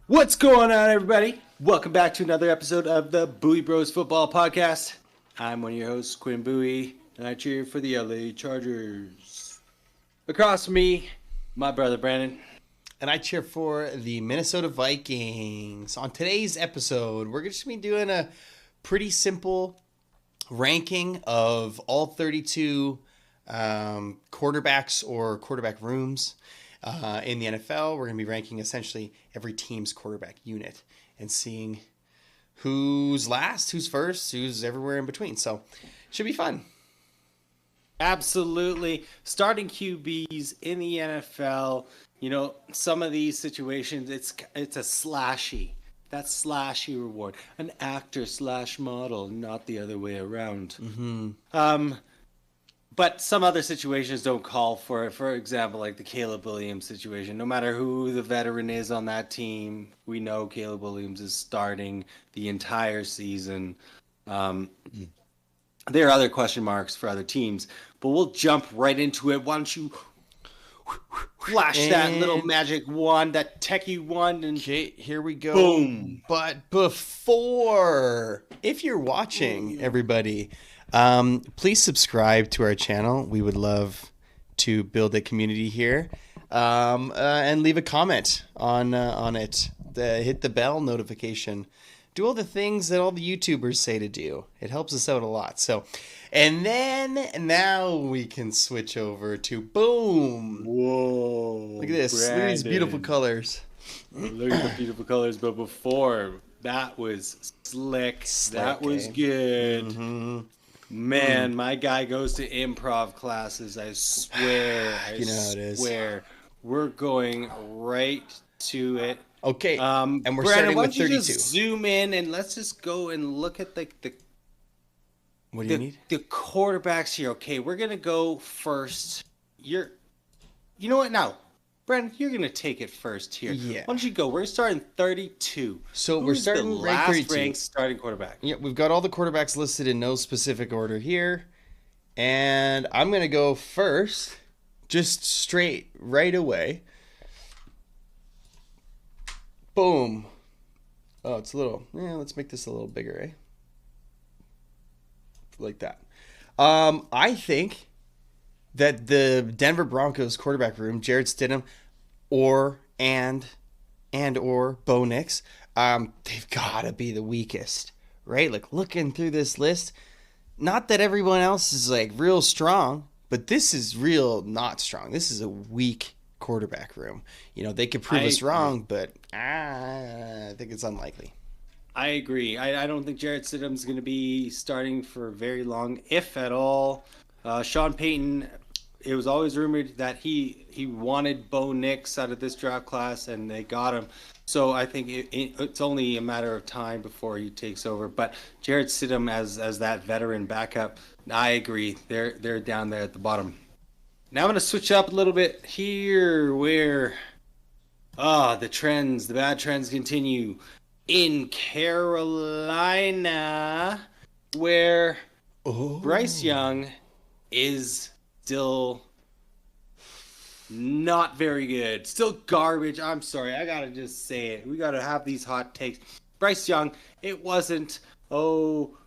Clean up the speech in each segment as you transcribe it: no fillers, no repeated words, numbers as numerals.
What's going on, everybody? Welcome back to another episode of the BuiBros Football Podcast. I'm one of your hosts, Quinn Bowie, and I cheer for the LA Chargers. Across from me, my brother Brandon. And I cheer for the Minnesota Vikings. On today's episode, we're just going to be doing a pretty simple ranking of all 32 quarterbacks or quarterback rooms in the NFL. We're going to be ranking essentially every team's quarterback unit and seeing who's last, who's first, who's everywhere in between. So should be fun. Absolutely. Starting QBs in the NFL. You know, some of these situations, it's a slashy. That's slashy reward. An actor / model, not the other way around. Mm-hmm. But some other situations don't call for it. For example, like the Caleb Williams situation. No matter who the veteran is on that team, we know Caleb Williams is starting the entire season. There are other question marks for other teams, but we'll jump right into it. Why don't you flash that little magic wand, that techie wand, and okay, here we go. Boom. But before, if you're watching, everybody, please subscribe to our channel. We would love to build a community here, and leave a comment on it. Hit the bell notification. Do all the things that all the YouTubers say to do. It helps us out a lot. So, and then now we can switch over to boom. Whoa! Look at this. Brandon. Look at these beautiful colors. Look at the beautiful colors. But before, that was slick. That was good. Mm-hmm. Man, my guy goes to improv classes. I swear. I swear. We're going right to it. Okay, and we're Brandon, starting why with don't you 32. just zoom in and let's just go and look at the What do you need? The quarterbacks here. Okay, we're gonna go first. You know what? Now, Brandon, you're gonna take it first here. Yeah. Why don't you go? We're starting 32. So Who's we're starting the rank last 32. ranked starting quarterback. Yeah, we've got all the quarterbacks listed in no specific order here, and I'm gonna go first, just straight right away. Boom. Oh, it's a little. Yeah, let's make this a little bigger, eh? Like that. I think that the Denver Broncos quarterback room, Jared Stidham, or Bo Nix, they've got to be the weakest, right? Like looking through this list, not that everyone else is like real strong, but this is real not strong. This is a weak quarterback room. You know, they could prove us wrong, but I think it's unlikely. I agree. I don't think Jared Stidham's going to be starting for very long, if at all. Sean Payton, it was always rumored that he wanted Bo Nix out of this draft class, and they got him. So I think it's only a matter of time before he takes over. But Jared Stidham as that veteran backup, I agree. They're down there at the bottom. Now I'm going to switch up a little bit here where the bad trends continue. In Carolina, where Bryce Young is still not very good. Still garbage. I'm sorry. I got to just say it. We got to have these hot takes. Bryce Young, it wasn't,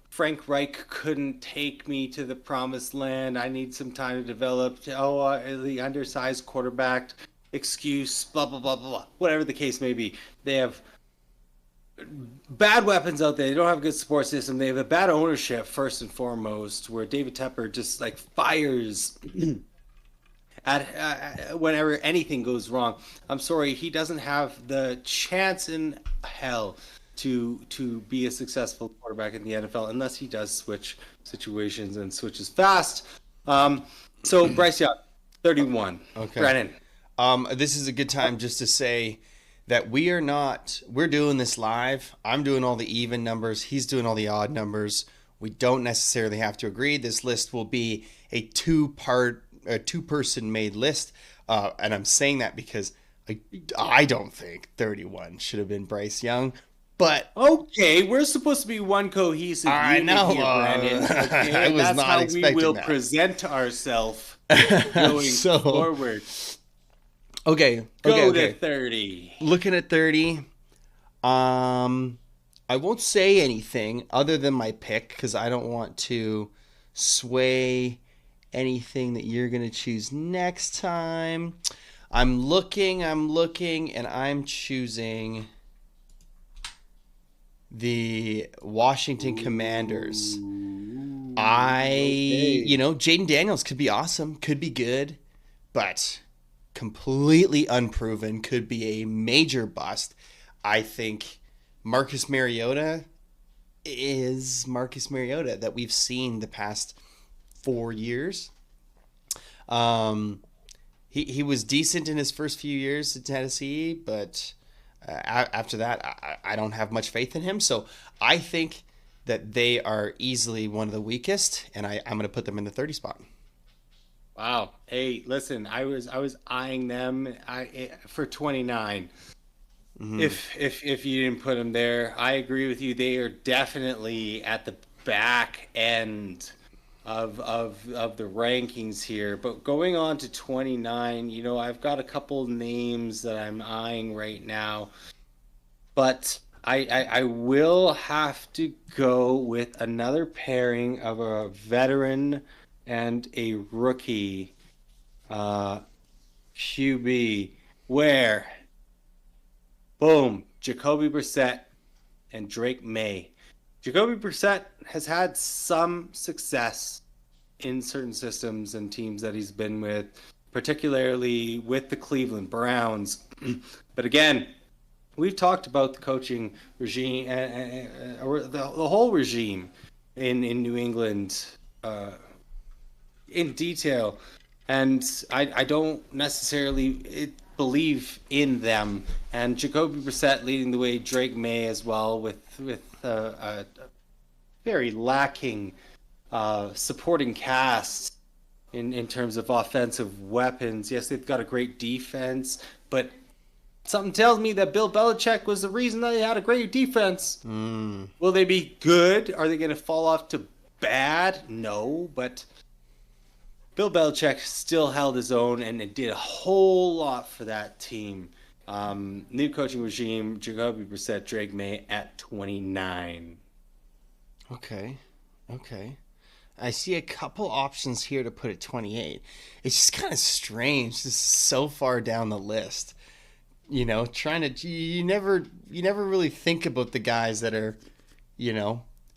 Frank Reich couldn't take me to the promised land. I need some time to develop. The undersized quarterback excuse, blah, blah, blah, blah, blah. Whatever the case may be. They have bad weapons out there. They don't have a good support system. They have a bad ownership, first and foremost, where David Tepper just like fires at whenever anything goes wrong. I'm sorry, he doesn't have the chance in hell to be a successful quarterback in the NFL unless he does switch situations and switches fast. So Bryce Young, 31. Okay. Brennan. This is a good time just to say that we're doing this live. I'm doing all the even numbers. He's doing all the odd numbers. We don't necessarily have to agree. This list will be a two-person made list. And I'm saying that because I don't think 31 should have been Bryce Young. But okay, we're supposed to be one cohesive unit here, Brandon. Okay? I was That's not how expecting we will that. present ourselves going forward. Okay. Go to 30. Looking at 30, I won't say anything other than my pick because I don't want to sway anything that you're going to choose next time. I'm looking, and I'm choosing the Washington Commanders. Okay. Jaden Daniels could be awesome, could be good, but completely unproven, could be a major bust. I think Marcus Mariota is Marcus Mariota that we've seen the past 4 years. He was decent in his first few years at Tennessee, but after that, I don't have much faith in him. So I think that they are easily one of the weakest, and I'm going to put them in the 30 spot. Wow. Hey, listen, I was eyeing them for 29. Mm-hmm. If you didn't put them there, I agree with you. They are definitely at the back end of the rankings here. But going on to 29, I've got a couple names that I'm eyeing right now. But I will have to go with another pairing of a veteran and a rookie uh, QB, where, boom, Jacoby Brissett and Drake May. Jacoby Brissett has had some success in certain systems and teams that he's been with, particularly with the Cleveland Browns. But again, we've talked about the coaching regime, or the whole regime in New England in detail, and I don't necessarily believe in them. And Jacoby Brissett leading the way, Drake May as well, with a very lacking supporting cast in terms of offensive weapons. Yes, they've got a great defense, but something tells me that Bill Belichick was the reason that they had a great defense. Will they be good? Are they going to fall off to bad? No, but Bill Belichick still held his own and did a whole lot for that team. New coaching regime, Jacoby Brissett, Drake May at 29. Okay. I see a couple options here to put at 28. It's just kind of strange. This is so far down the list. Trying to you never really think about the guys that are,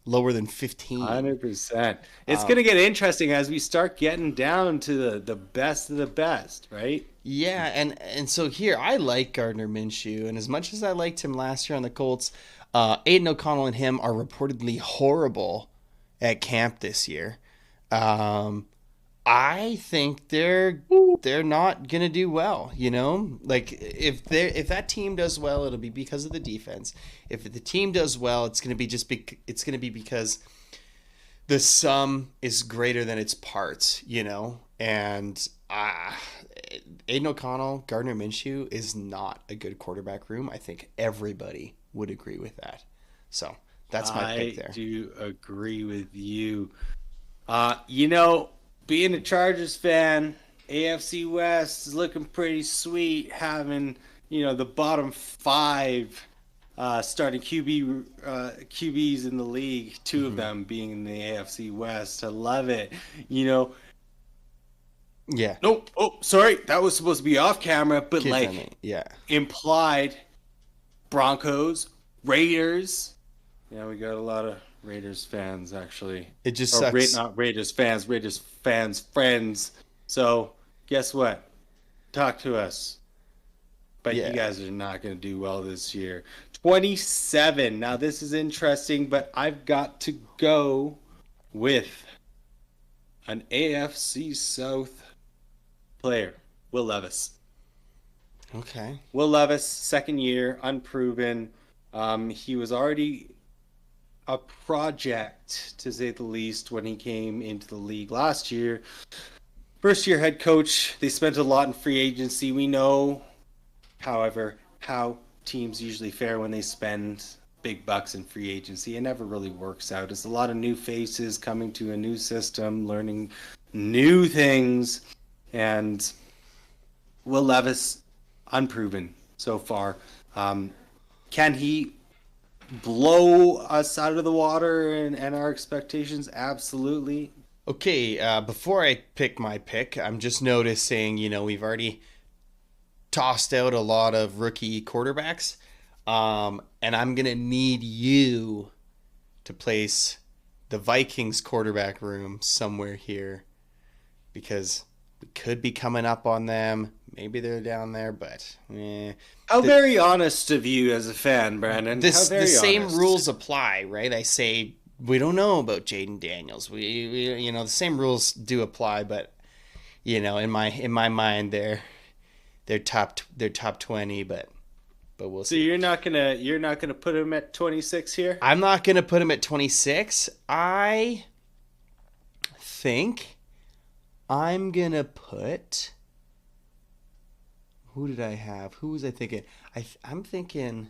lower than 15. 100%. It's going to get interesting as we start getting down to the best of the best, right? Yeah, and so here I like Gardner Minshew, and as much as I liked him last year on the Colts, Aiden O'Connell and him are reportedly horrible at camp this year. I think they're not gonna do well. Like if that team does well, it'll be because of the defense. If the team does well, it's gonna be because the sum is greater than its parts. And Aiden O'Connell, Gardner Minshew is not a good quarterback room. I think everybody would agree with that. So that's my pick there. I do agree with you. Being a Chargers fan, AFC West is looking pretty sweet, having the bottom five starting QBs in the league. Two of them being in the AFC West. I love it. Yeah. Nope. Oh, sorry. That was supposed to be off camera, but yeah, implied Broncos, Raiders. Yeah, we got a lot of Raiders fans, actually. It just sucks. Not Raiders fans, friends. So, guess what? Talk to us. But You guys are not going to do well this year. 27. Now, this is interesting, but I've got to go with an AFC South player, Will Levis. Okay. Will Levis, second year, unproven. He was already a project, to say the least, when he came into the league last year. First year head coach. They spent a lot in free agency. We know, however, how teams usually fare when they spend big bucks in free agency. It never really works out. It's a lot of new faces coming to a new system, learning new things. And Will Levis, unproven so far. Can he blow us out of the water and our expectations? Absolutely. Okay, before I pick my pick, I'm just noticing, we've already tossed out a lot of rookie quarterbacks. And I'm going to need you to place the Vikings quarterback room somewhere here because we could be coming up on them. Maybe they're down there, but How very honest of you as a fan, Brandon. The How same honest. rules apply, right? I say we don't know about Jaden Daniels. We the same rules do apply, but in my mind they're top 20, but we'll see. So you're not gonna put him at 26 here? I'm not gonna put him at 26. I think I'm gonna put. Who did I have? Who was I thinking? I'm thinking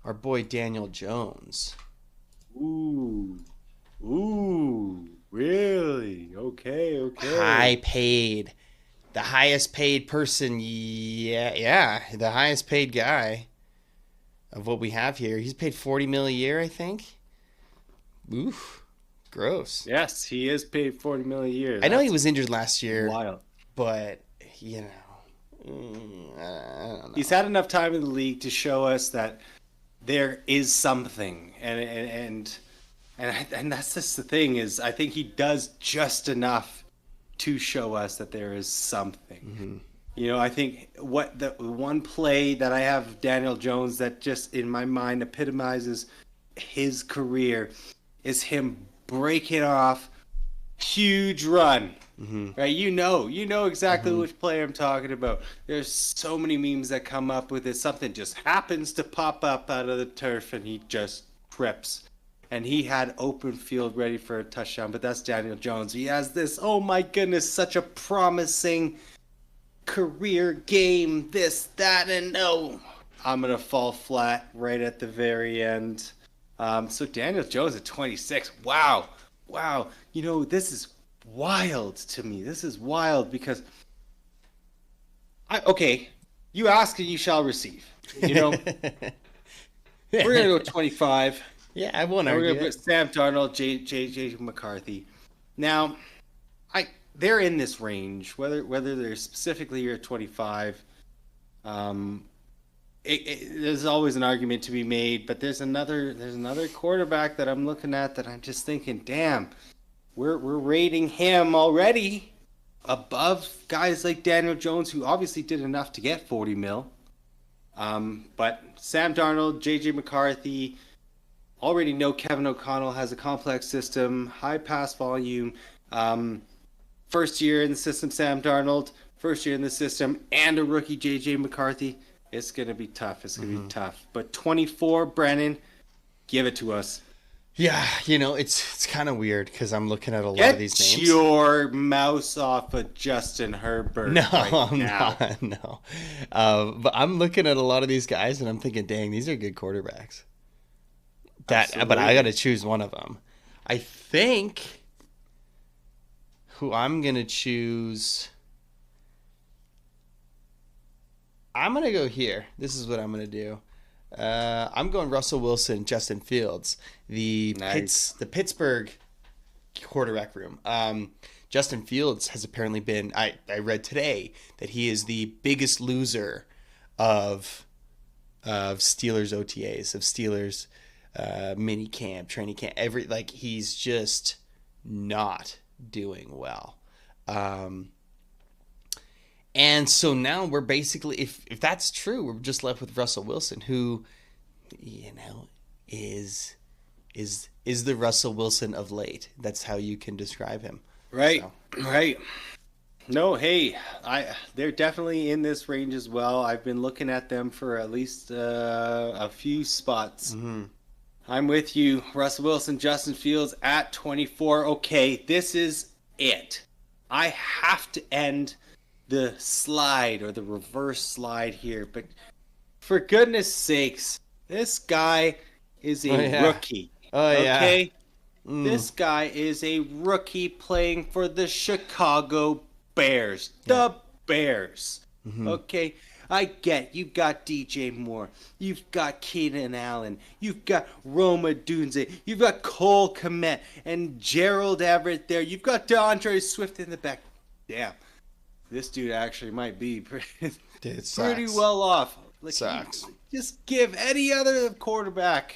our boy Daniel Jones. Ooh, really? Okay. High paid. The highest paid person, the highest paid guy of what we have here. He's paid $40 million a year, I think. Oof, gross. Yes, he is paid $40 million a year. I know he was injured last year, Wild. but I don't know. He's had enough time in the league to show us that there is something, and that's just the thing is I think he does just enough to show us that there is something. Mm-hmm. I think what the one play that I have of Daniel Jones that just in my mind epitomizes his career is him breaking off huge run. Mm-hmm. Right? You know exactly mm-hmm. which play I'm talking about. There's so many memes that come up with it. Something just happens to pop up out of the turf and he just trips. And he had open field ready for a touchdown, but that's Daniel Jones. He has this, oh my goodness, such a promising career game, this, that, and no. I'm going to fall flat right at the very end. So Daniel Jones at 26. Wow. This is wild to me. This is wild because, you ask and you shall receive. We're going to go 25. Yeah, I won't argue. We're going to put Sam Darnold, J.J. McCarthy. Now, they're in this range. Whether they're specifically here at 25, there's always an argument to be made. But there's another quarterback that I'm looking at that I'm just thinking, damn, we're rating him already above guys like Daniel Jones, who obviously did enough to get 40 mil. But Sam Darnold, J.J. McCarthy. Already know Kevin O'Connell has a complex system, high pass volume. First year in the system, Sam Darnold. First year in the system, and a rookie, J.J. McCarthy. It's going to be tough. It's going to be tough. But 24, Brennan, give it to us. Yeah, it's kind of weird because I'm looking at a lot of these names. Get your mouse off of Justin Herbert. No, I'm not. No. But I'm looking at a lot of these guys, and I'm thinking, dang, these are good quarterbacks. But I got to choose one of them. I think who I'm going to choose. I'm going to go here. This is what I'm going to do. I'm going Russell Wilson, Justin Fields, the Pittsburgh quarterback room. Justin Fields has apparently been. I read today that he is the biggest loser of Steelers OTAs, of Steelers. Mini camp, training camp, he's just not doing well. And so now we're basically, if that's true, we're just left with Russell Wilson, who, is the Russell Wilson of late. That's how you can describe him. Right. No, hey, they're definitely in this range as well. I've been looking at them for at least a few spots. Mm-hmm. I'm with you. Russell Wilson, Justin Fields at 24. Okay, this is it. I have to end the slide or the reverse slide here, but for goodness sakes, this guy is a rookie. Okay? This guy is a rookie playing for the Chicago Bears. The Bears. Mm-hmm. Okay? I get you've got DJ Moore, you've got Keenan Allen, you've got Roma Dunze, you've got Cole Kmet and Gerald Everett there. You've got DeAndre Swift in the back. Damn, this dude actually might be pretty well off. Like, Sucks. Just give any other quarterback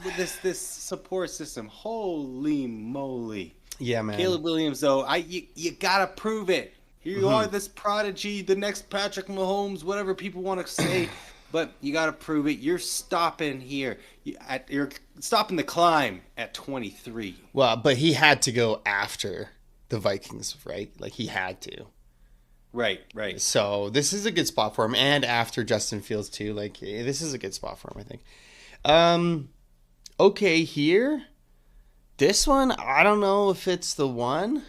with this support system. Holy moly. Yeah, man. Caleb Williams, though, you gotta prove it. Here you are, this prodigy, the next Patrick Mahomes, whatever people want to say, but you gotta prove it. You're stopping here. You're stopping the climb at 23. Well, but he had to go after the Vikings, right? Like, he had to. Right. So this is a good spot for him, and after Justin Fields too. Like, this is a good spot for him, I think. Okay, here. This one, I don't know if it's the one,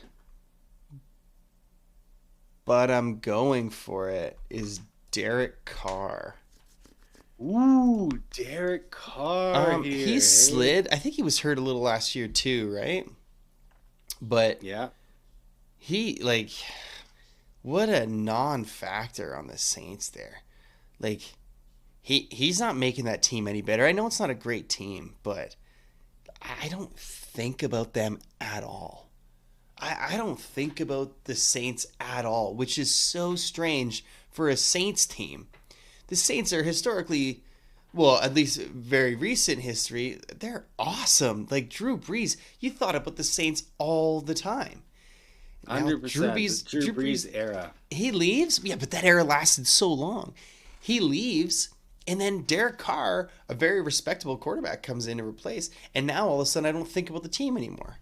but I'm going for it, is Derek Carr. Ooh, Derek Carr here. He slid. I think he was hurt a little last year too, right? But yeah, he, like, what a non-factor on the Saints there. Like, he's not making that team any better. I know it's not a great team, but I don't think about them at all. I don't think about the Saints at all, which is so strange for a Saints team. The Saints are historically, well, at least very recent history, they're awesome. Like, Drew Brees, you thought about the Saints all the time. 100%. Drew Brees era. He leaves? Yeah, but that era lasted so long. He leaves, and then Derek Carr, a very respectable quarterback, comes in to replace, and now all of a sudden I don't think about the team anymore.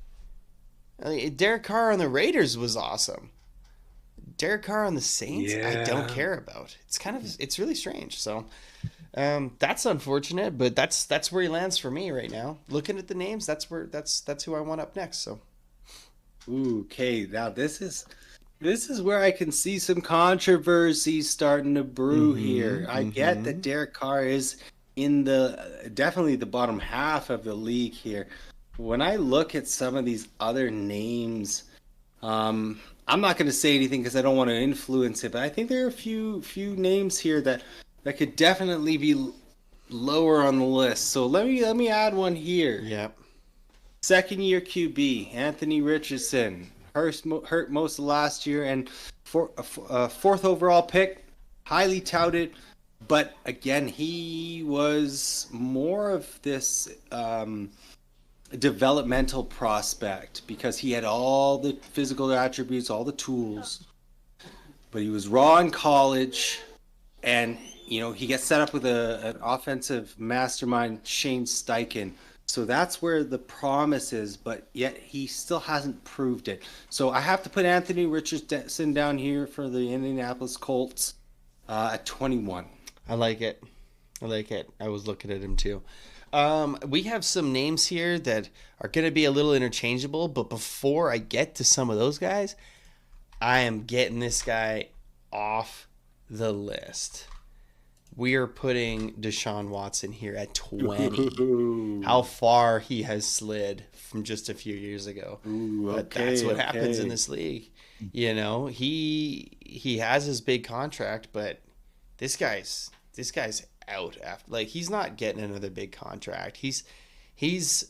Derek Carr on the Raiders was awesome. Derek Carr on the Saints, I don't care about. It's really strange. So that's unfortunate, but that's where he lands for me right now. Looking at the names, that's who I want up next. So, okay, now this is where I can see some controversy starting to brew here. I get that Derek Carr is in definitely the bottom half of the league here. When I look at some of these other names, I'm not going to say anything because I don't want to influence it, but I think there are a few names here that could definitely be lower on the list. So let me add one here. Yep. Second year QB, Anthony Richardson, hurt most of last year, and fourth overall pick, highly touted. But again, he was more of this developmental prospect because he had all the physical attributes, all the tools, but he was raw in college, and he gets set up with an offensive mastermind, Shane Steichen. So that's where the promise is, but yet he still hasn't proved it. So I have to put Anthony Richardson down here for the Indianapolis Colts at 21. I like it. I was looking at him too. We have some names here that are going to be a little interchangeable, but before I get to some of those guys, I am getting this guy off the list. We are putting Deshaun Watson here at 20. How far he has slid from just a few years ago. But that's what happens in this league. He has his big contract, but this guy's out after, like, he's not getting another big contract. He's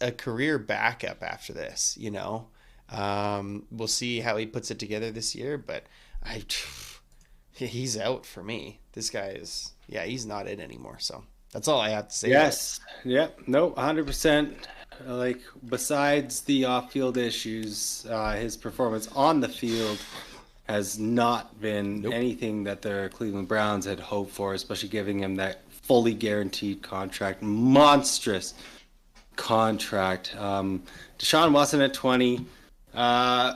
a career backup after this. We'll see how he puts it together this year, but he's out for me. This guy is, he's not in anymore. So that's all I have to say. Yes. Yep. No, 100%. Like, besides the off-field issues, his performance on the field has not been anything that the Cleveland Browns had hoped for, especially giving him that fully guaranteed contract, monstrous contract. Deshaun Watson at 20. I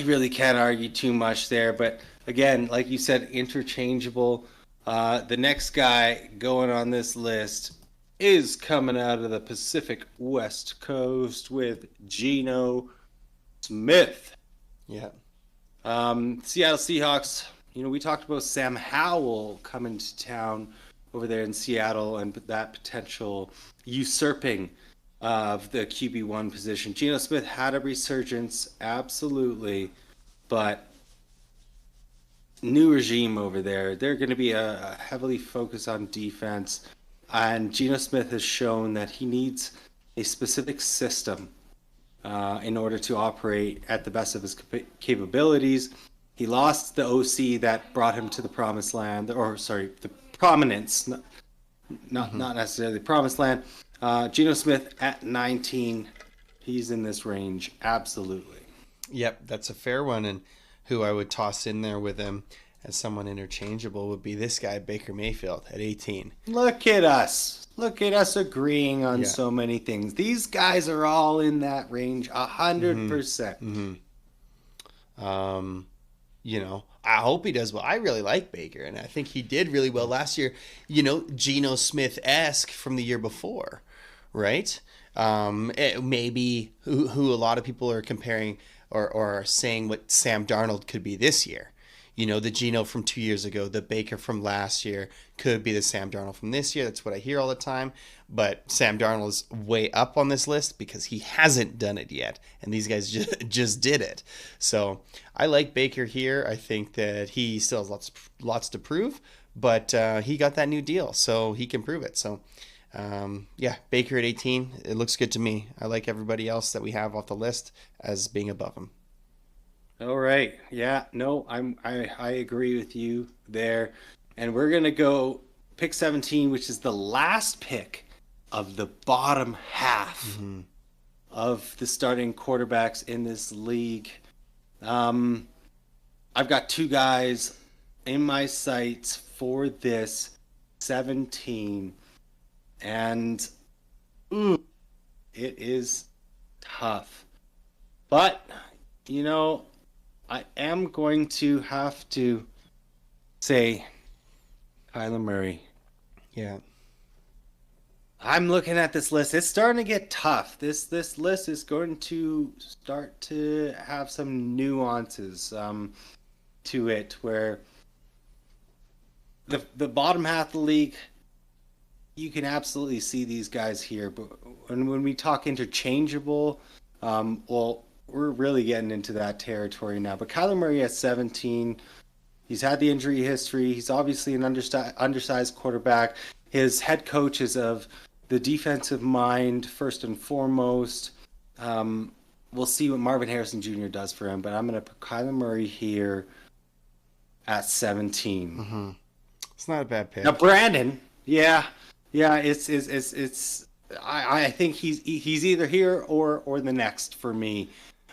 really can't argue too much there, but again, like you said, interchangeable. The next guy going on this list is coming out of the Pacific West Coast with Geno Smith. Yeah. Seattle Seahawks. We talked about Sam Howell coming to town over there in Seattle and that potential usurping of the QB1 position. Geno Smith had a resurgence, absolutely, but new regime over there. They're going to be a heavily focused on defense, and Geno Smith has shown that he needs a specific system in order to operate at the best of his capabilities. He lost the OC that brought him to the promised land, or sorry, the prominence, not necessarily the promised land. Geno Smith at 19, he's in this range, absolutely. Yep, that's a fair one. And who I would toss in there with him as someone interchangeable would be this guy, Baker Mayfield, at 18. Look at us. Look at us agreeing on so many things. These guys are all in that range, 100%. You know, I hope he does well. I really like Baker, and I think he did really well last year. You know, Geno Smith-esque from the year before, right? Maybe who a lot of people are comparing or saying what Sam Darnold could be this year. You know, the Geno from 2 years ago, the Baker from last year could be the Sam Darnold from this year. That's what I hear all the time. But Sam Darnold is way up on this list because he hasn't done it yet. And these guys just did it. So I like Baker here. I think that he still has lots to prove. But he got that new deal, so he can prove it. So, yeah, Baker at 18, it looks good to me. I like everybody else that we have off the list as being above him. All right. Yeah, no, I agree with you there. And we're going to go pick 17, which is the last pick of the bottom half of the starting quarterbacks in this league. I've got two guys in my sights for this 17, and it is tough. But, you know, I am going to have to say Kyler Murray. Yeah. I'm looking at this list. It's starting to get tough. This list is going to start to have some nuances to it, where the bottom half of the league, you can absolutely see these guys here. But when we talk interchangeable, well, we're really getting into that territory now. But Kyler Murray at 17, he's had the injury history. He's obviously an undersized quarterback. His head coach is of the defensive mind, first and foremost. We'll see what Marvin Harrison Jr. does for him, but I'm going to put Kyler Murray here at 17. It's not a bad pick. Now, Brandon, I think he's either here or the next for me.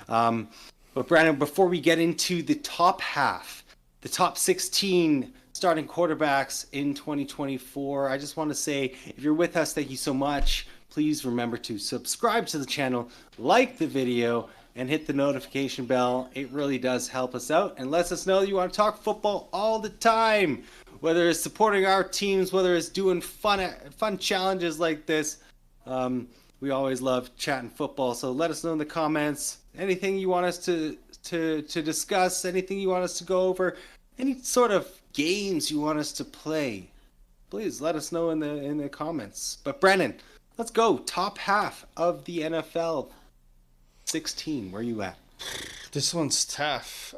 But Brandon, before we get into the top half, the top 16 starting quarterbacks in 2024, I just want to say, if you're with us, thank you so much. Please remember to subscribe to the channel, like the video, and hit the notification bell. It really does help us out and lets us know that you want to talk football all the time. Whether it's supporting our teams, whether it's doing fun challenges like this. We always love chatting football, so let us know in the comments anything you want us to discuss, anything you want us to go over, any sort of games you want us to play. Please let us know in the comments. But Brennan, let's go. Top half of the NFL 16. Where are you at? This one's tough.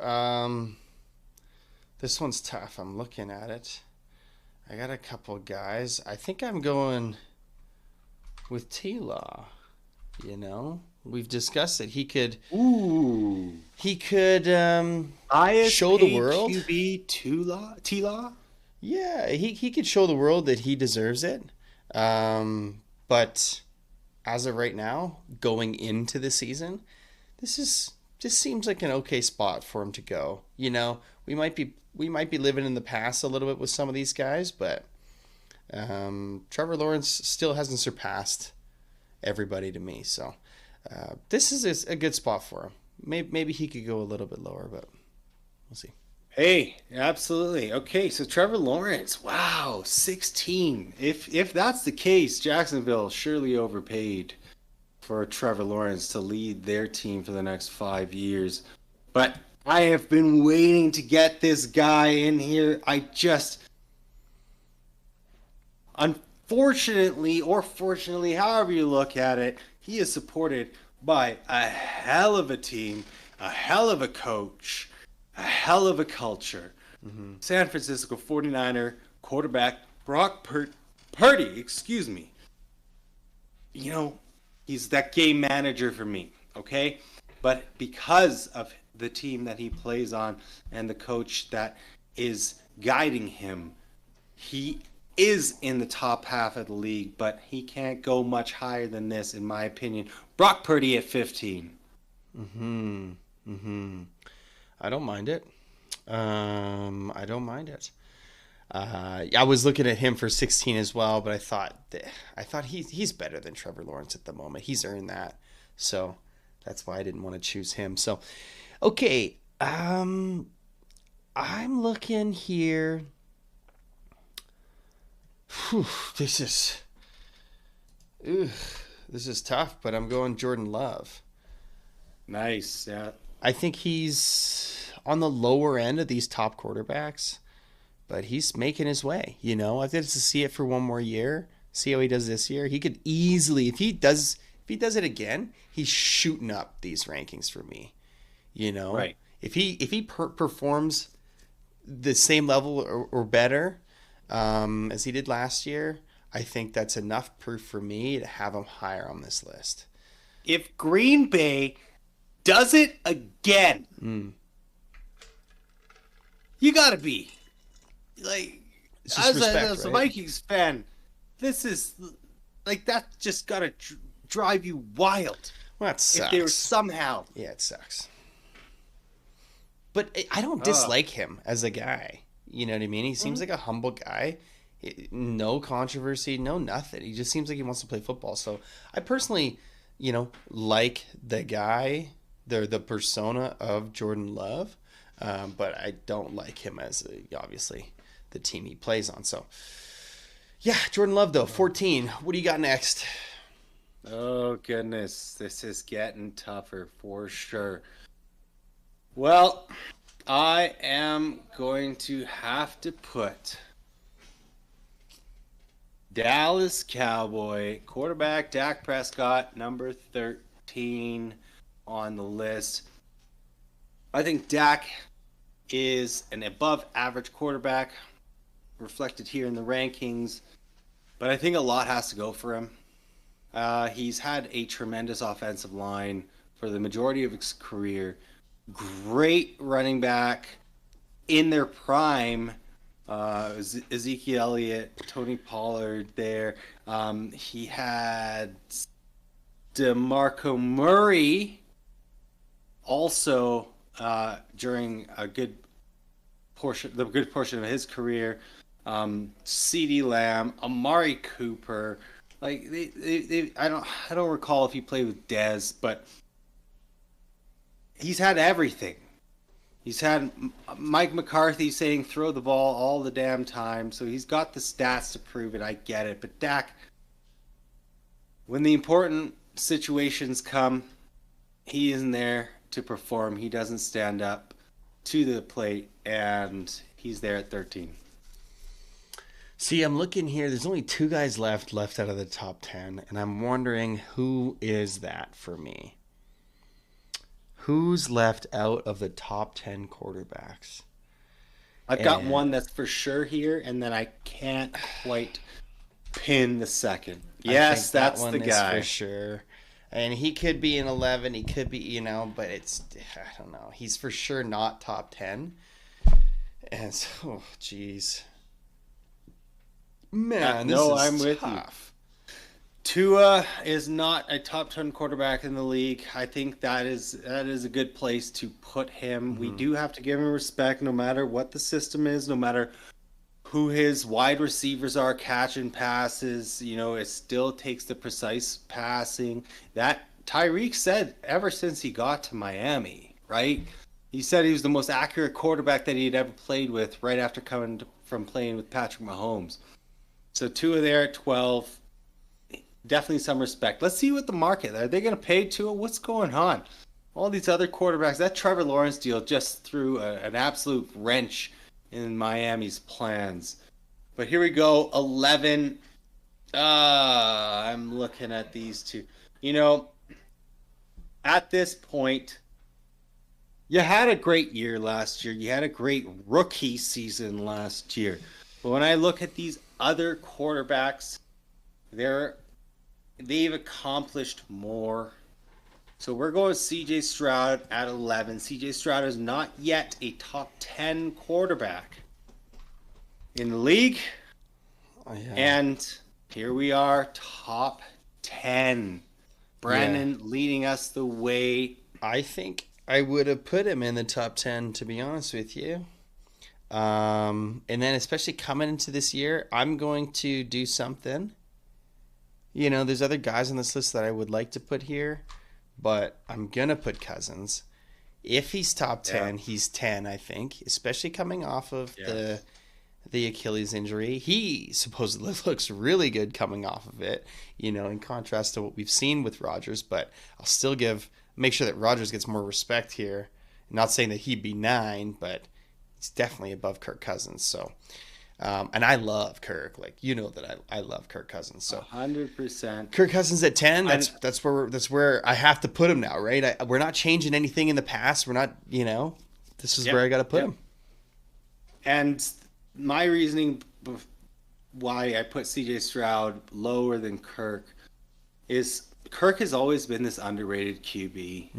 This one's tough. I'm looking at it. I got a couple guys. I think I'm going with T-Law. You know, we've discussed it. He could show the world. QB T-Law? Yeah, he could show the world that he deserves it. But as of right now, going into the season, this seems like an okay spot for him to go. You know, we might be living in the past a little bit with some of these guys, but Trevor Lawrence still hasn't surpassed everybody to me. So this is a good spot for him. Maybe he could go a little bit lower, but we'll see. Hey, absolutely. Okay, so Trevor Lawrence, wow, 16. If that's the case, Jacksonville surely overpaid for Trevor Lawrence to lead their team for the next 5 years. But I have been waiting to get this guy in here. Unfortunately, or fortunately, however you look at it, he is supported by a hell of a team, a hell of a coach, a hell of a culture. San Francisco 49er quarterback Brock Purdy, excuse me. You know, he's that game manager for me, okay? But because of the team that he plays on and the coach that is guiding him, he is in the top half of the league, but he can't go much higher than this, in my opinion. Brock Purdy at 15. I don't mind it. I don't mind it. I was looking at him for 16 as well, but I thought he's better than Trevor Lawrence at the moment. He's earned that, so that's why I didn't want to choose him. So, okay, I'm looking here. Whew, this is tough, but I'm going Jordan Love. Nice, yeah. I think he's on the lower end of these top quarterbacks, but he's making his way. You know, I've got to see it for one more year, see how he does this year. He could easily, if he does it again, he's shooting up these rankings for me. You know, right? If he performs the same level or better as he did last year, I think that's enough proof for me to have him higher on this list. If Green Bay does it again, you gotta be like, as a Vikings fan, this is like, that just gotta drive you wild. Well, that sucks. If they were somehow, yeah, it sucks. But I don't dislike him as a guy. You know what I mean? He seems like a humble guy. No controversy, no nothing. He just seems like he wants to play football. So I personally, you know, like the guy, the persona of Jordan Love, but I don't like him as obviously the team he plays on. So yeah, Jordan Love though, 14. What do you got next? Oh goodness, this is getting tougher for sure. Well, I am going to have to put Dallas Cowboy quarterback Dak Prescott, number 13 on the list. I think Dak is an above average quarterback, reflected here in the rankings, but I think a lot has to go for him. He's had a tremendous offensive line for the majority of his career. Great running back in their prime. Ezekiel Elliott, Tony Pollard there. He had DeMarco Murray also during the good portion of his career. CeeDee Lamb, Amari Cooper. Like I don't recall if he played with Dez, but he's had everything. He's had Mike McCarthy saying throw the ball all the damn time, so he's got the stats to prove it. I get it. But Dak, when the important situations come, he isn't there to perform. He doesn't stand up to the plate, and he's there at 13. See, I'm looking here. There's only two guys left out of the top 10, and I'm wondering who is that for me. Who's left out of the top 10 quarterbacks? I've got one that's for sure here, and then I can't quite pin the second. Yes, that's the guy. For sure. And he could be in 11. He could be, but it's, I don't know. He's for sure not top 10. And so, oh, geez. Man, this is I'm with tough. You. Tua is not a top 10 quarterback in the league. I think that is a good place to put him. Mm-hmm. We do have to give him respect no matter what the system is, no matter who his wide receivers are catching passes. It still takes the precise passing. That Tyreek said ever since he got to Miami, right? He said he was the most accurate quarterback that he'd ever played with right after coming from playing with Patrick Mahomes. So Tua there at 12. Definitely some respect. Let's see what the market. Are they going to pay Tua? What's going on? All these other quarterbacks. That Trevor Lawrence deal just threw an absolute wrench in Miami's plans. But here we go. 11. I'm looking at these two. At this point, You had a great year last year. You had a great rookie season last year. But when I look at these other quarterbacks, they're they've accomplished more. So we're going CJ Stroud at 11. CJ Stroud is not yet a top 10 quarterback in the league. Oh, yeah. And here we are, top 10. Brandon leading us the way. I think I would have put him in the top 10, to be honest with you. And then especially coming into this year, I'm going to do something. You know, there's other guys on this list that I would like to put here, but I'm going to put Cousins. If he's top 10, he's 10, I think, especially coming off of the Achilles injury. He supposedly looks really good coming off of it, you know, in contrast to what we've seen with Rodgers, but I'll still make sure that Rodgers gets more respect here. I'm not saying that he'd be 9, but he's definitely above Kirk Cousins. So, and I love Kirk. Like, you know that I love Kirk Cousins. So 100%. Kirk Cousins at 10. That's where I have to put him now, right? We're not changing anything in the past. We're not, you know, this is where I got to put him. And my reasoning why I put CJ Stroud lower than Kirk is Kirk has always been this underrated QB.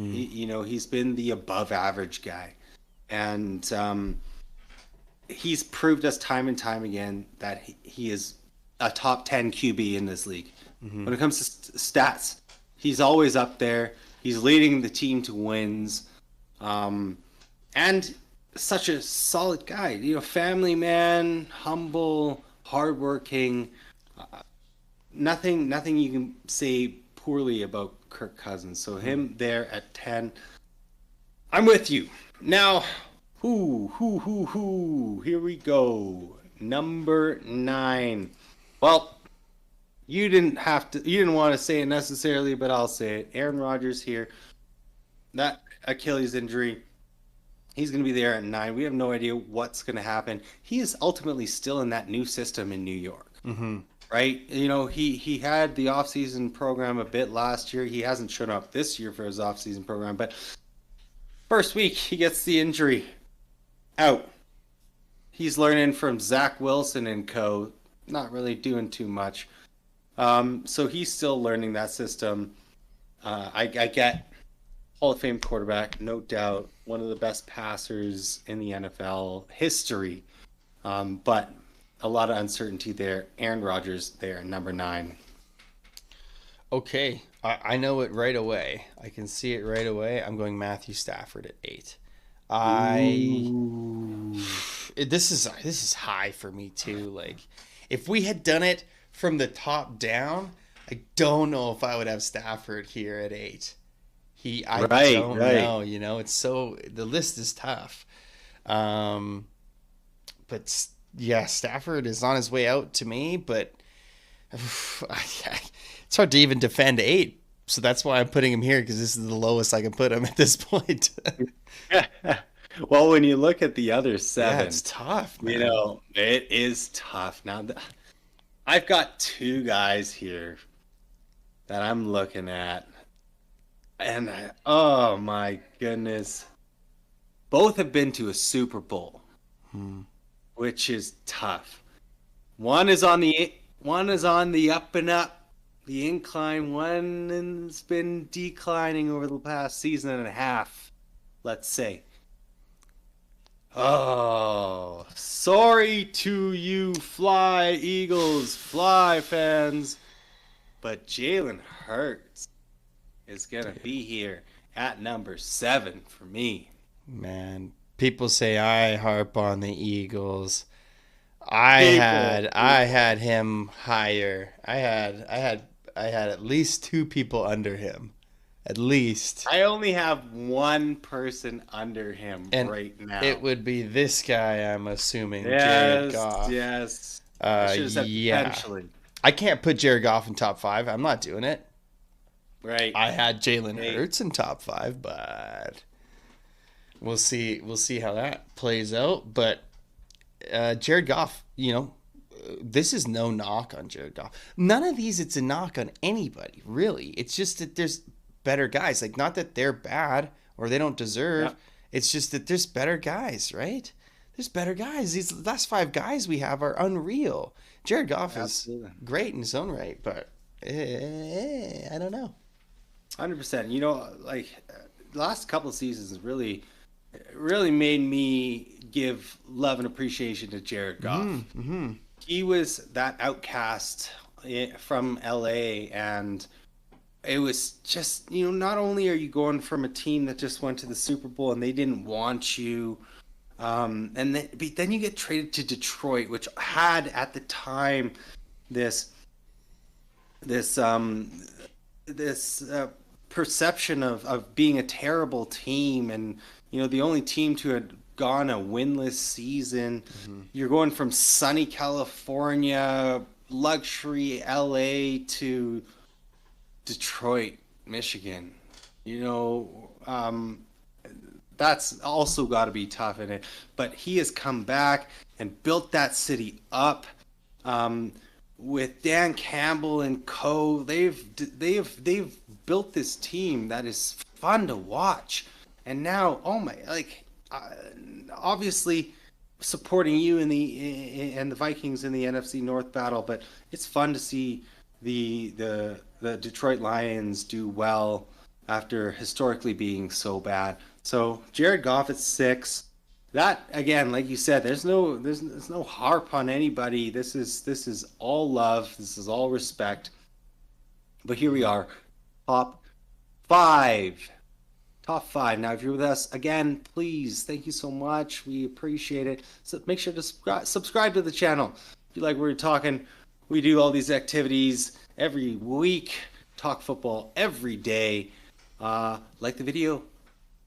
He's been the above average guy. And he's proved us time and time again that he is a top 10 QB in this league. When it comes to stats, he's always up there. He's leading the team to wins. And such a solid guy, you know, family man, humble, hardworking. Nothing you can say poorly about Kirk Cousins. So him there at 10. I'm with you. Now, here we go. Number 9. Well, you didn't want to say it necessarily, but I'll say it. Aaron Rodgers here. That Achilles injury, he's going to be there at 9. We have no idea what's going to happen. He is ultimately still in that new system in New York, right? You know, he had the offseason program a bit last year. He hasn't shown up this year for his offseason program, but first week he gets the injury out. He's learning from Zach Wilson and co. Not really doing too much. So he's still learning that system. I get Hall of Fame quarterback, no doubt, one of the best passers in the NFL history. But a lot of uncertainty there. Aaron Rodgers there, number 9. Okay, I know it right away. I can see it right away. I'm going Matthew Stafford at 8. This is high for me too. Like, if we had done it from the top down, I don't know if I would have Stafford here at 8. I don't know. You know, it's the list is tough. But yeah, Stafford is on his way out to me, but it's hard to even defend 8. So that's why I'm putting him here, because this is the lowest I can put him at this point. Well, when you look at the other 7, it's tough, man. You know, it is tough. Now, I've got 2 guys here that I'm looking at. And oh my goodness, both have been to a Super Bowl, which is tough. One is on the up and up, the incline. One has been declining over the past season and a half, let's say. Oh, sorry to you, Fly Eagles, Fly fans, but Jalen Hurts is gonna be here at number 7 for me. Man, people say I harp on the Eagles. I had him higher. I had at least 2 people under him. At least. I only have 1 person under him right now. It would be this guy, I'm assuming. Yes, Jared Goff. Yes. I should have said potentially. I can't put Jared Goff in top 5. I'm not doing it. Right. I had Jalen Hurts in top 5, but we'll see. We'll see how that plays out. But Jared Goff, you know, this is no knock on Jared Goff. None of these, it's a knock on anybody, really. It's just that there's better guys. Like, not that they're bad or they don't deserve It's just that there's better guys, right? There's better guys. These last five guys we have are unreal. Jared Goff is Absolutely. great in his own right, but I don't know. 100%. You know, like the last couple of seasons really made me give love and appreciation to Jared Goff. Mm-hmm. He was that outcast from LA, and it was just, you know, not only are you going from a team that just went to the Super Bowl and they didn't want you, and then you get traded to Detroit, which had at the time this this um this perception of being a terrible team, and you know, the only team to have gone a winless season. You're going from sunny California, luxury LA to Detroit, Michigan. You know, that's also got to be tough in it. But he has come back and built that city up. With Dan Campbell and co, they've built this team that is fun to watch. And now, oh my, like, obviously supporting you in the Vikings in the NFC North battle, but it's fun to see the Detroit Lions do well after historically being so bad. So Jared Goff at 6. That again, like you said, there's no harp on anybody. This is all love. This is all respect. But here we are, top 5. Top 5. Now, if you're with us again, please, thank you so much. We appreciate it. So make sure to subscribe to the channel. If you like what we're talking, we do all these activities every week. Talk football every day. Like the video,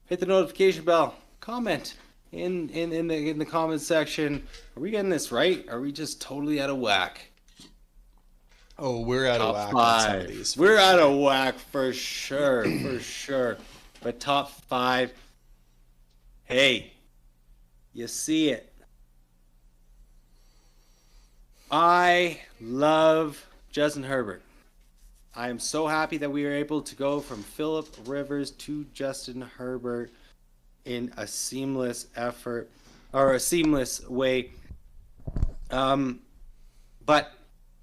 hit the notification bell, comment in the comment section. Are we getting this right? Are we just totally out of whack? Oh, we're out of whack on some of these. We're out of whack for sure, for sure. But top 5, hey, you see it. I love Justin Herbert. I am so happy that we were able to go from Phillip Rivers to Justin Herbert in a seamless effort, or a seamless way. But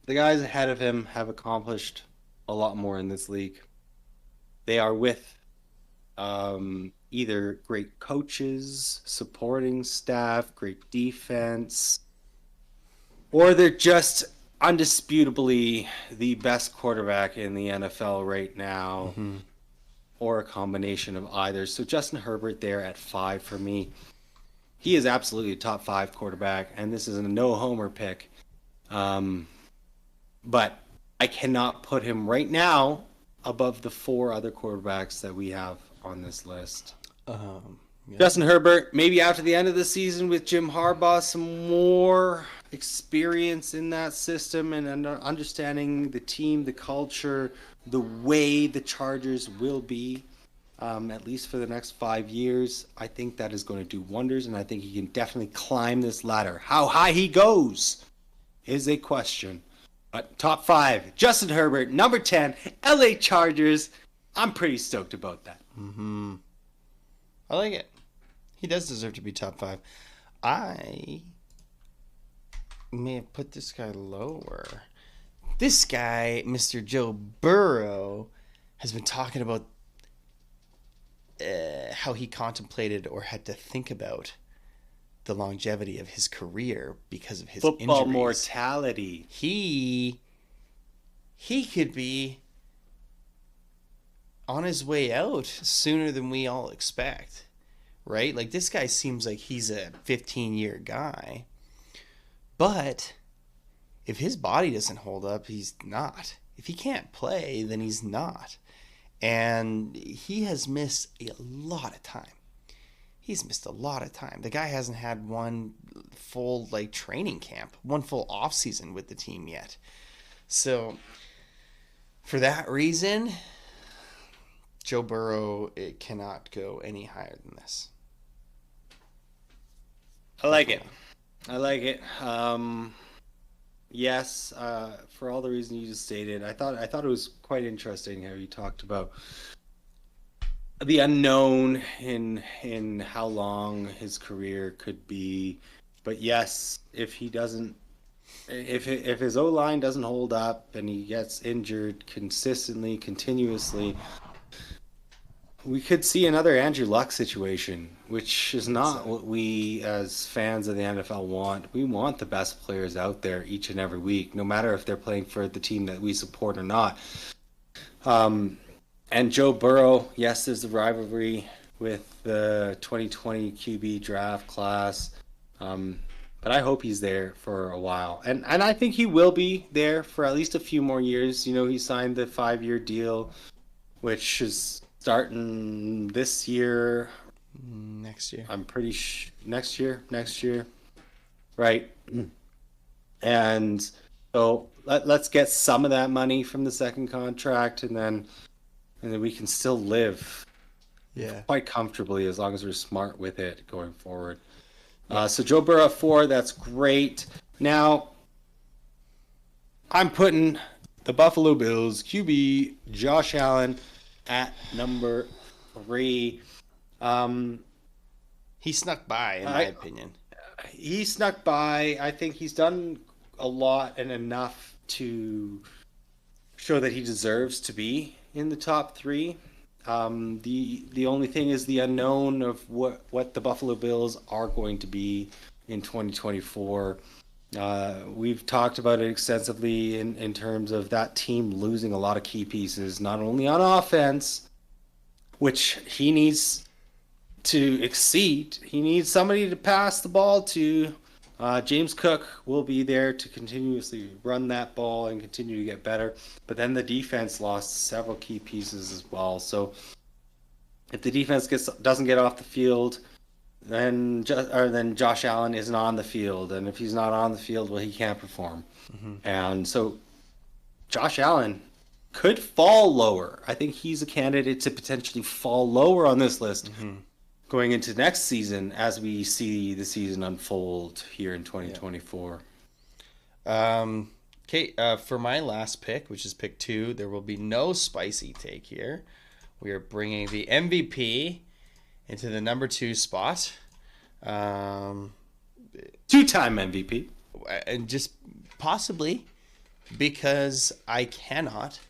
the guys ahead of him have accomplished a lot more in this league. They are with either great coaches, supporting staff, great defense, or they're just undisputably the best quarterback in the NFL right now, or a combination of either. So Justin Herbert there at 5 for me. He is absolutely a top 5 quarterback, and this is a no-homer pick. But I cannot put him right now above the 4 other quarterbacks that we have on this list. Justin Herbert, maybe after the end of the season with Jim Harbaugh, some more experience in that system and understanding the team, the culture, the way the Chargers will be, at least for the next 5 years. I think that is going to do wonders, and I think he can definitely climb this ladder. How high he goes is a question. But top 5, Justin Herbert, number 10, LA Chargers. I'm pretty stoked about that. I like it. He does deserve to be top 5. I may have put this guy lower. This guy, Mr. Joe Burrow, has been talking about how he contemplated or had to think about the longevity of his career because of his Football injuries. mortality. He could be on his way out sooner than we all expect, right? Like, this guy seems like he's a 15-year guy, but if his body doesn't hold up, he's not. If he can't play, then he's not. And he has missed a lot of time. He's missed a lot of time. The guy hasn't had one full training camp, one full off season with the team yet. So for that reason, Joe Burrow, it cannot go any higher than this. I like it. Yes, for all the reasons you just stated, I thought it was quite interesting how you talked about the unknown in how long his career could be. But yes, if he doesn't, if his O line doesn't hold up and he gets injured consistently, continuously, we could see another Andrew Luck situation, which is not what we as fans of the NFL want. We want the best players out there each and every week, no matter if they're playing for the team that we support or not. And Joe Burrow, yes, there's a rivalry with the 2020 QB draft class. But I hope he's there for a while. And I think he will be there for at least a few more years. You know, he signed the 5-year deal, which is starting this year. Next year. I'm pretty next year. Right. And so let's get some of that money from the second contract, and then we can still live quite comfortably as long as we're smart with it going forward. So Joe Burrow at 4, that's great. Now, I'm putting the Buffalo Bills QB Josh Allen at number 3. He snuck by, in my opinion. He snuck by. I think he's done a lot and enough to show that he deserves to be in the top 3. The only thing is the unknown of what the Buffalo Bills are going to be in 2024. We've talked about it extensively in terms of that team losing a lot of key pieces, not only on offense, which he needs to exceed. He needs somebody to pass the ball to. James Cook will be there to continuously run that ball and continue to get better. But then the defense lost several key pieces as well. So if the defense doesn't get off the field, then Josh Allen isn't on the field. And if he's not on the field, well, he can't perform. Mm-hmm. And so Josh Allen could fall lower. I think he's a candidate to potentially fall lower on this list. Mm-hmm. Going into next season as we see the season unfold here in 2024. Okay, for my last pick, which is pick 2, there will be no spicy take here. We are bringing the MVP into the number 2 spot. 2-time MVP. And just possibly because I cannot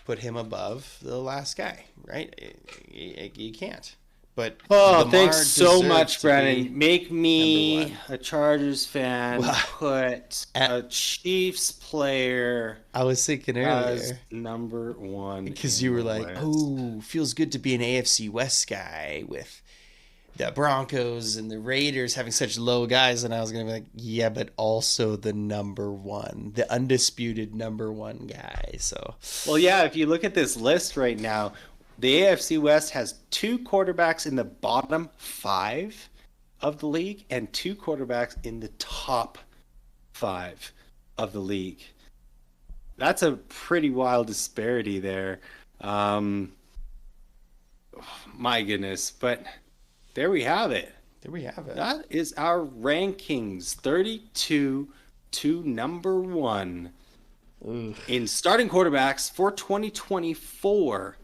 put him above the last guy, right? You can't. But thanks so much, Brandon. Make me a Chargers fan. Put a Chiefs player. I was thinking earlier as number 1 because you were like, "Oh, feels good to be an AFC West guy with the Broncos and the Raiders having such low guys." And I was gonna be like, "Yeah, but also the number 1, the undisputed number 1 guy." So, well, yeah. If you look at this list right now. The AFC West has 2 quarterbacks in the bottom 5 of the league and 2 quarterbacks in the top 5 of the league. That's a pretty wild disparity there. My goodness. But there we have it. That is our rankings. 32 to number 1 in starting quarterbacks for 2024.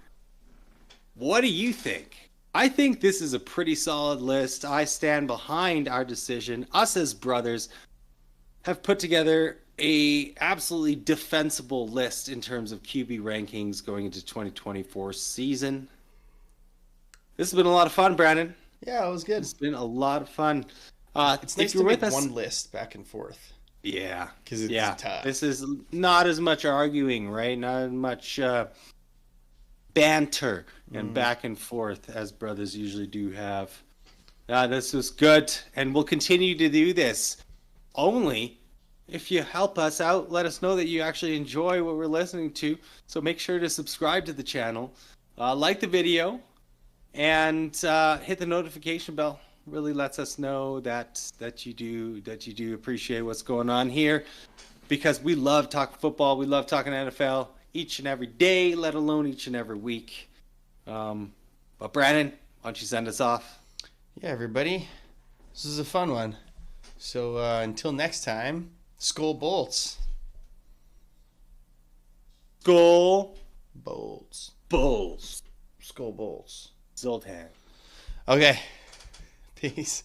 What do you think? I think this is a pretty solid list. I stand behind our decision. Us as brothers have put together a absolutely defensible list in terms of QB rankings going into 2024 season. This has been a lot of fun, Brandon. Yeah, it was good. It's been a lot of fun. It's nice to make one list back and forth. Yeah. Because it's tough. This is not as much arguing, right? Not as much banter and back and forth as brothers usually do have. This was good, and we'll continue to do this only if you help us out. Let us know that you actually enjoy what we're listening to, so make sure to subscribe to the channel, like the video, and hit the notification bell. Really lets us know that you do appreciate what's going on here, because we love talking football, we love talking NFL each and every day, let alone each and every week. But Brandon, why don't you send us off? Yeah, everybody. This is a fun one. So until next time, Skol Bolts. Skol Bolts. Bolts. Skol Bolts. Zoltan. Okay. Peace.